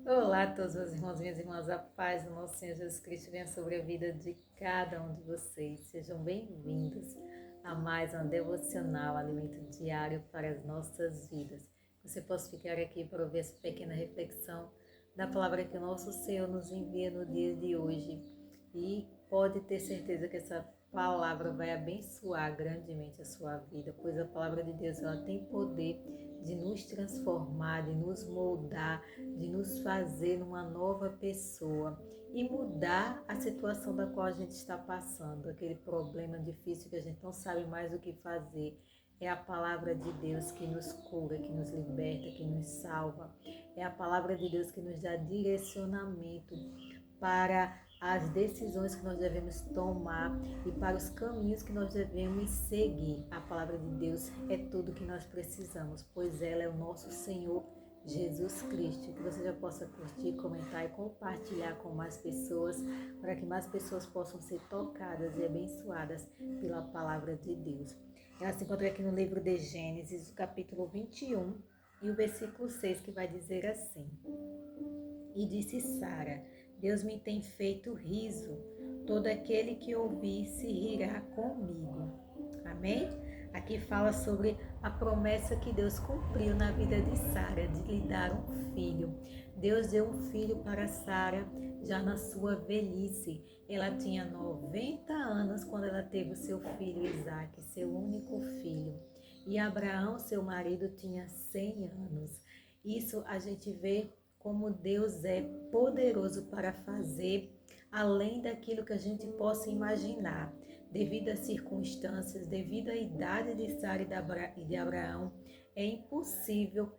Olá a todos, meus irmãos e minhas irmãs, a paz do nosso Senhor Jesus Cristo venha sobre a vida de cada um de vocês. Sejam bem-vindos a mais um devocional, alimento diário para as nossas vidas. Você possa ficar aqui para ouvir essa pequena reflexão da palavra que o nosso Senhor nos envia no dia de hoje. E pode ter certeza que essa palavra vai abençoar grandemente a sua vida, pois a palavra de Deus ela tem poder de nos transformar, de nos moldar, de nos fazer uma nova pessoa e mudar a situação da qual a gente está passando, aquele problema difícil que a gente não sabe mais o que fazer. É a palavra de Deus que nos cura, que nos liberta, que nos salva. É a palavra de Deus que nos dá direcionamento para as decisões que nós devemos tomar e para os caminhos que nós devemos seguir. A palavra de Deus é tudo que nós precisamos, pois ela é o nosso Senhor Jesus Cristo. Que você já possa curtir, comentar e compartilhar com mais pessoas, para que mais pessoas possam ser tocadas e abençoadas pela palavra de Deus. Ela se encontra aqui no livro de Gênesis, o capítulo 21 e o versículo 6, que vai dizer assim: E disse Sara: Deus me tem feito riso, todo aquele que ouvir se rirá comigo. Amém? Aqui fala sobre a promessa que Deus cumpriu na vida de Sara, de lhe dar um filho. Deus deu um filho para Sara já na sua velhice. Ela tinha 90 anos quando ela teve o seu filho Isaque, seu único filho. E Abraão, seu marido, tinha 100 anos. Isso a gente vê como Deus é poderoso para fazer além daquilo que a gente possa imaginar. Devido às circunstâncias, devido à idade de Sara e de Abraão, é impossível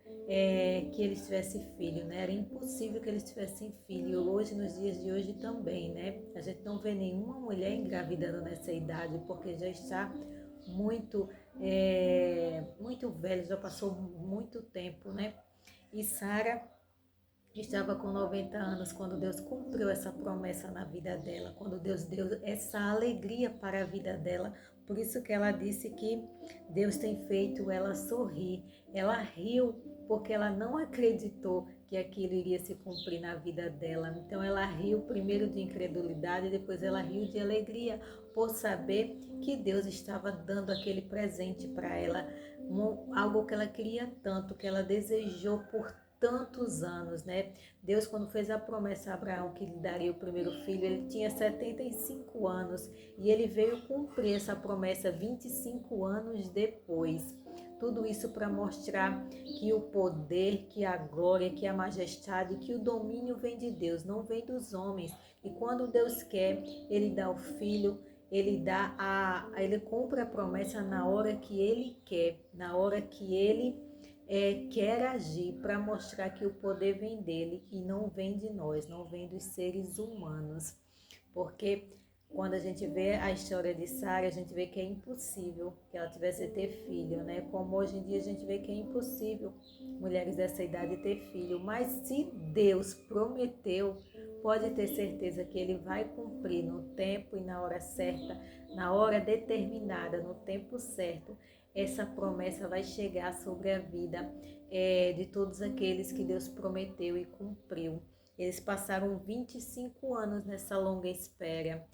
que eles tivessem filho, né? Era impossível que eles tivessem filho. Hoje, nos dias de hoje também, né? A gente não vê nenhuma mulher engravidando nessa idade, porque já está muito velho, já passou muito tempo, né? E Sara estava com 90 anos quando Deus cumpriu essa promessa na vida dela, quando Deus deu essa alegria para a vida dela. Por isso que ela disse que Deus tem feito ela sorrir. Ela riu porque ela não acreditou que aquilo iria se cumprir na vida dela. Então ela riu primeiro de incredulidade, depois ela riu de alegria por saber que Deus estava dando aquele presente para ela, algo que ela queria tanto, que ela desejou por tantos anos, né? Deus, quando fez a promessa a Abraão que lhe daria o primeiro filho, ele tinha 75 anos e ele veio cumprir essa promessa 25 anos depois. Tudo isso para mostrar que o poder, que a glória, que a majestade, que o domínio vem de Deus, não vem dos homens. E quando Deus quer, ele dá o filho, ele cumpre a promessa na hora que ele quer, na hora que ele quer agir, para mostrar que o poder vem dele e não vem de nós, não vem dos seres humanos. Porque quando a gente vê a história de Sara, a gente vê que é impossível que ela tivesse ter filho, né? Como hoje em dia a gente vê que é impossível mulheres dessa idade ter filho. Mas se Deus prometeu, pode ter certeza que ele vai cumprir no tempo e na hora certa, na hora determinada, no tempo certo. Essa promessa vai chegar sobre a vida de todos aqueles que Deus prometeu e cumpriu. Eles passaram 25 anos nessa longa espera.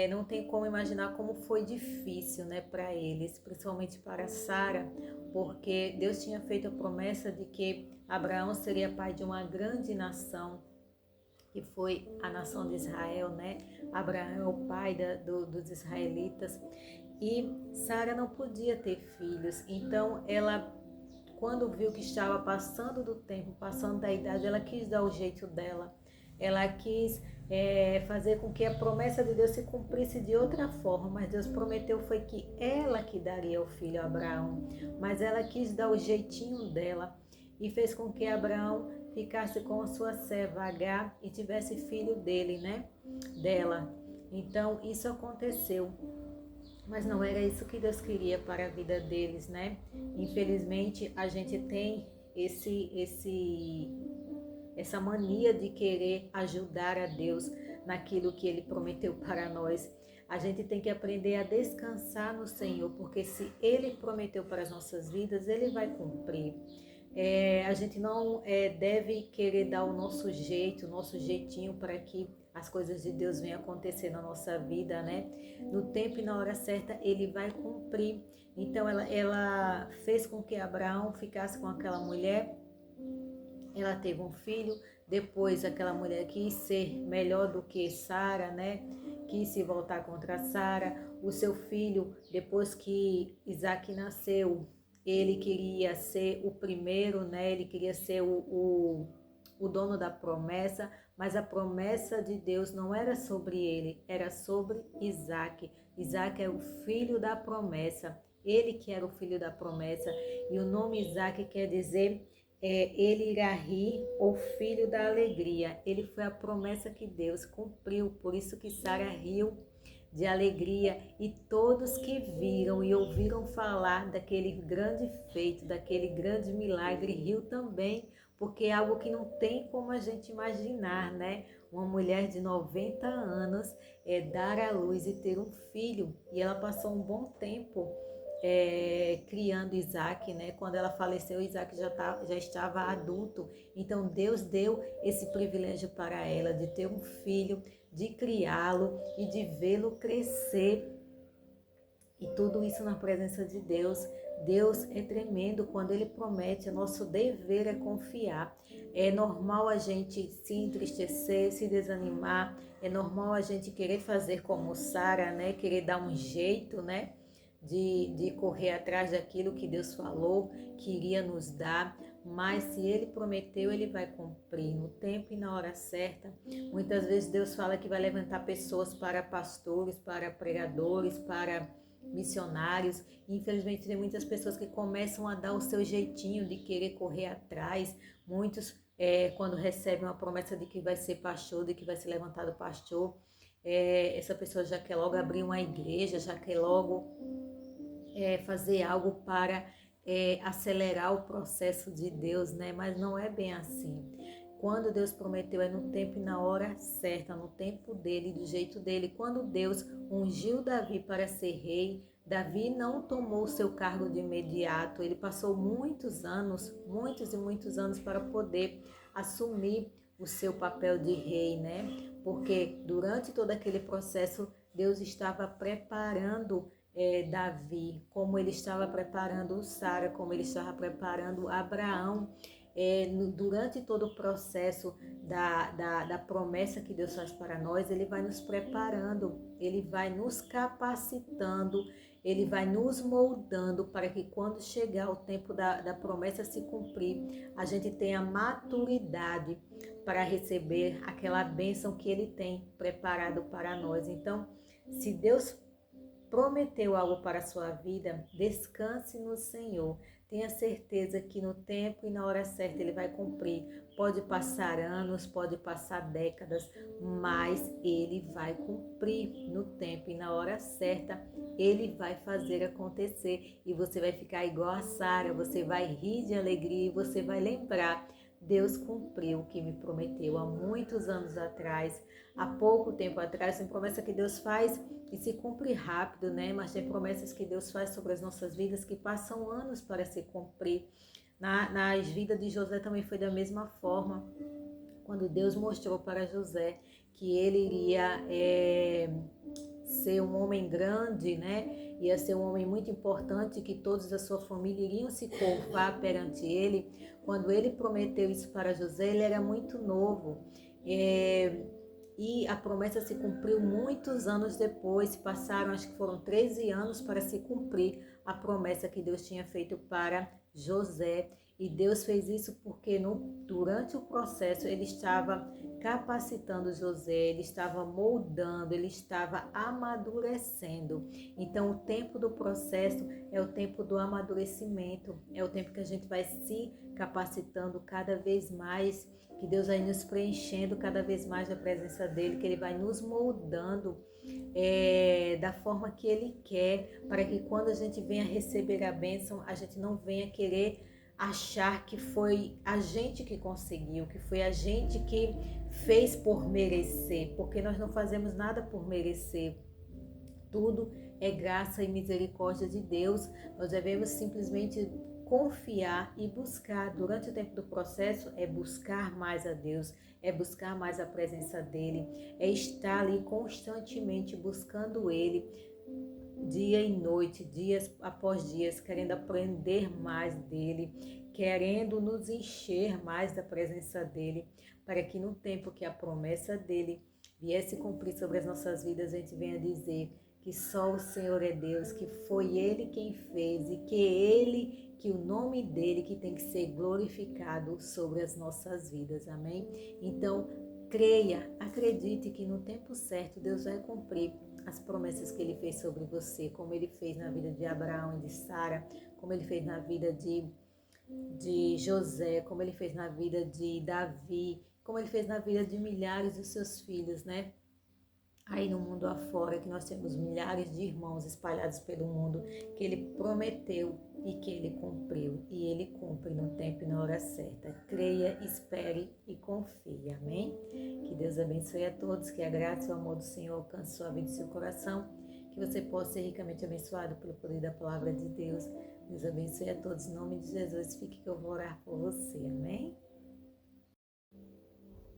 Não tem como imaginar como foi difícil, né, para eles, principalmente para Sara, porque Deus tinha feito a promessa de que Abraão seria pai de uma grande nação, que foi a nação de Israel, né? Abraão é o pai dos israelitas. E Sara não podia ter filhos, então ela, quando viu que estava passando do tempo, passando da idade, ela quis dar o jeito dela. Ela quis fazer com que a promessa de Deus se cumprisse de outra forma, mas Deus prometeu foi que ela que daria o filho a Abraão, mas ela quis dar o jeitinho dela e fez com que Abraão ficasse com a sua serva Agar e tivesse filho dele, né? Dela. Então isso aconteceu. Mas não era isso que Deus queria para a vida deles, né? Infelizmente, a gente tem essa mania de querer ajudar a Deus naquilo que Ele prometeu para nós. A gente tem que aprender a descansar no Senhor, porque se Ele prometeu para as nossas vidas, Ele vai cumprir. A gente não deve querer dar o nosso jeito, o nosso jeitinho para que as coisas de Deus venham acontecer na nossa vida, né? No tempo e na hora certa, Ele vai cumprir. Então, ela fez com que Abraão ficasse com aquela mulher, ela teve um filho, depois aquela mulher quis ser melhor do que Sara, né? Quis se voltar contra Sara. O seu filho, depois que Isaac nasceu, ele queria ser o primeiro, né? Ele queria ser o dono da promessa, mas a promessa de Deus não era sobre ele, era sobre Isaac. Isaac é o filho da promessa, ele que era o filho da promessa, e o nome Isaac quer dizer ele irá rir, o filho da alegria. Ele foi a promessa que Deus cumpriu, por isso que Sara riu de alegria, e todos que viram e ouviram falar daquele grande feito, daquele grande milagre, riu também, porque é algo que não tem como a gente imaginar, né? Uma mulher de 90 anos dar à luz e ter um filho, e ela passou um bom tempo criando Isaac, né? Quando ela faleceu, Isaac já estava adulto. Então Deus deu esse privilégio para ela de ter um filho, de criá-lo e de vê-lo crescer. E tudo isso na presença de Deus. Deus é tremendo quando Ele promete, nosso dever é confiar. É normal a gente se entristecer, se desanimar, é normal a gente querer fazer como Sara, né? Querer dar um jeito, né? De correr atrás daquilo que Deus falou, que iria nos dar, mas se Ele prometeu, Ele vai cumprir no tempo e na hora certa. Muitas vezes Deus fala que vai levantar pessoas para pastores, para pregadores, para missionários. Infelizmente tem muitas pessoas que começam a dar o seu jeitinho de querer correr atrás. Muitos, quando recebem uma promessa de que vai ser pastor, de que vai ser levantado pastor, essa pessoa já quer logo abrir uma igreja, já quer logo fazer algo para acelerar o processo de Deus, né? Mas não é bem assim. Quando Deus prometeu, é no tempo e na hora certa, no tempo dele, do jeito dele. Quando Deus ungiu Davi para ser rei, Davi não tomou o seu cargo de imediato. Ele passou muitos anos, muitos e muitos anos para poder assumir o seu papel de rei, né? Porque durante todo aquele processo, Deus estava preparando Davi, como ele estava preparando Sara, como ele estava preparando Abraão. Durante todo o processo da promessa que Deus faz para nós, Ele vai nos preparando, Ele vai nos capacitando, Ele vai nos moldando para que quando chegar o tempo da promessa se cumprir, a gente tenha maturidade para receber aquela bênção que Ele tem preparado para nós. Então, se Deus prometeu algo para a sua vida, descanse no Senhor. Tenha certeza que no tempo e na hora certa Ele vai cumprir. Pode passar anos, pode passar décadas, mas Ele vai cumprir no tempo e na hora certa. Ele vai fazer acontecer e você vai ficar igual a Sara, você vai rir de alegria e você vai lembrar: Deus cumpriu o que me prometeu há muitos anos atrás, há pouco tempo atrás. Tem promessa que Deus faz e se cumpre rápido, né? Mas tem promessas que Deus faz sobre as nossas vidas que passam anos para se cumprir. Nas vidas de José também foi da mesma forma. Quando Deus mostrou para José que ele iria ser um homem grande, né? Ia ser um homem muito importante, que todos da sua família iriam se curvar perante ele. Quando ele prometeu isso para José, ele era muito novo. E a promessa se cumpriu muitos anos depois. Passaram, acho que foram 13 anos para se cumprir a promessa que Deus tinha feito para José. E Deus fez isso porque durante o processo Ele estava capacitando José, Ele estava moldando, Ele estava amadurecendo. Então o tempo do processo é o tempo do amadurecimento, é o tempo que a gente vai se capacitando cada vez mais, que Deus vai nos preenchendo cada vez mais da presença dEle, que Ele vai nos moldando da forma que Ele quer, para que quando a gente venha receber a bênção, a gente não venha querer achar que foi a gente que conseguiu, que foi a gente que fez por merecer, porque nós não fazemos nada por merecer. Tudo é graça e misericórdia de Deus. Nós devemos simplesmente confiar e buscar durante o tempo do processo é buscar mais a Deus, é buscar mais a presença dele, é estar ali constantemente buscando ele, dia e noite, dias após dias, querendo aprender mais dele, querendo nos encher mais da presença dele, para que no tempo que a promessa dele viesse cumprir sobre as nossas vidas, a gente venha dizer que só o Senhor é Deus, que foi Ele quem fez e que o nome dele que tem que ser glorificado sobre as nossas vidas, amém? Então, creia, acredite que no tempo certo Deus vai cumprir as promessas que Ele fez sobre você, como Ele fez na vida de Abraão e de Sara, como Ele fez na vida de José, como Ele fez na vida de Davi, como Ele fez na vida de milhares dos seus filhos, né? Aí no mundo afora, que nós temos milhares de irmãos espalhados pelo mundo, que Ele prometeu e que Ele cumpriu. E Ele cumpre no tempo e na hora certa. Creia, espere e confie. Amém? Que Deus abençoe a todos, que a graça e o amor do Senhor alcance sua vida e seu coração. Que você possa ser ricamente abençoado pelo poder da palavra de Deus. Deus abençoe a todos. Em nome de Jesus, fique que eu vou orar por você. Amém?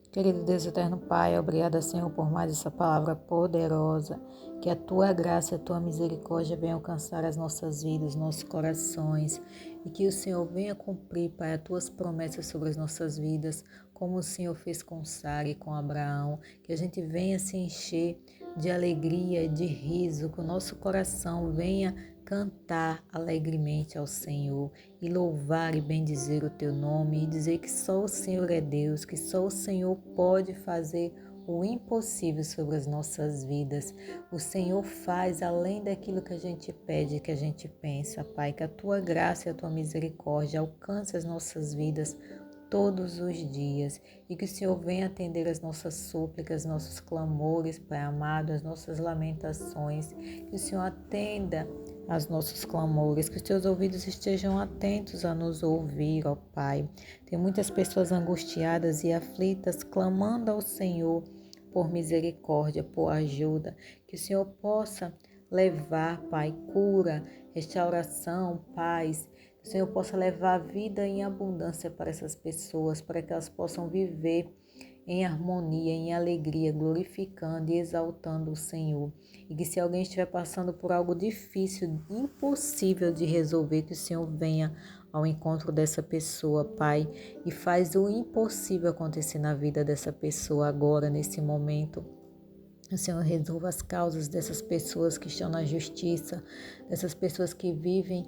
Querido Deus eterno Pai, obrigada, Senhor, por mais essa palavra poderosa. Que a Tua graça e a Tua misericórdia venham alcançar as nossas vidas, nossos corações. E que o Senhor venha cumprir, Pai, as Tuas promessas sobre as nossas vidas, como o Senhor fez com Sara e com Abraão. Que a gente venha se encher de alegria e de riso, que o nosso coração venha cantar alegremente ao Senhor e louvar e bendizer o Teu nome e dizer que só o Senhor é Deus, que só o Senhor pode fazer o impossível sobre as nossas vidas. O Senhor faz além daquilo que a gente pede, que a gente pensa, Pai, que a Tua graça e a Tua misericórdia alcance as nossas vidas todos os dias e que o Senhor venha atender as nossas súplicas, nossos clamores, Pai amado, as nossas lamentações, que o Senhor atenda aos nossos clamores, que os teus ouvidos estejam atentos a nos ouvir, ó Pai. Tem muitas pessoas angustiadas e aflitas clamando ao Senhor por misericórdia, por ajuda, que o Senhor possa levar, Pai, cura, restauração, paz, que o Senhor possa levar vida em abundância para essas pessoas, para que elas possam viver em harmonia, em alegria, glorificando e exaltando o Senhor. E que se alguém estiver passando por algo difícil, impossível de resolver, que o Senhor venha ao encontro dessa pessoa, Pai, e faz o impossível acontecer na vida dessa pessoa agora, nesse momento. O Senhor resolva as causas dessas pessoas que estão na justiça, dessas pessoas que vivem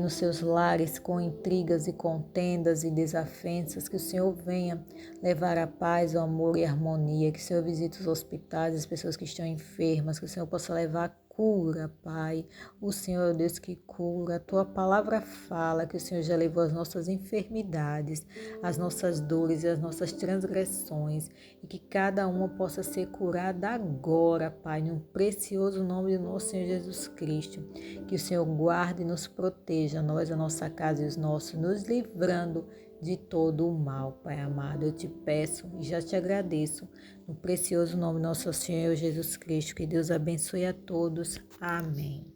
nos seus lares com intrigas e contendas e desavenças, que o Senhor venha levar a paz, o amor e a harmonia, que o Senhor visite os hospitais, as pessoas que estão enfermas, que o Senhor possa levar cura, Pai. O Senhor é o Deus que cura. A Tua palavra fala que o Senhor já levou as nossas enfermidades, as nossas dores e as nossas transgressões, e que cada uma possa ser curada agora, Pai, no precioso nome do nosso Senhor Jesus Cristo. Que o Senhor guarde e nos proteja, nós, a nossa casa e os nossos, nos livrando de todo o mal, Pai amado. Eu te peço e já te agradeço, no precioso nome do nosso Senhor Jesus Cristo. Que Deus abençoe a todos. Amém.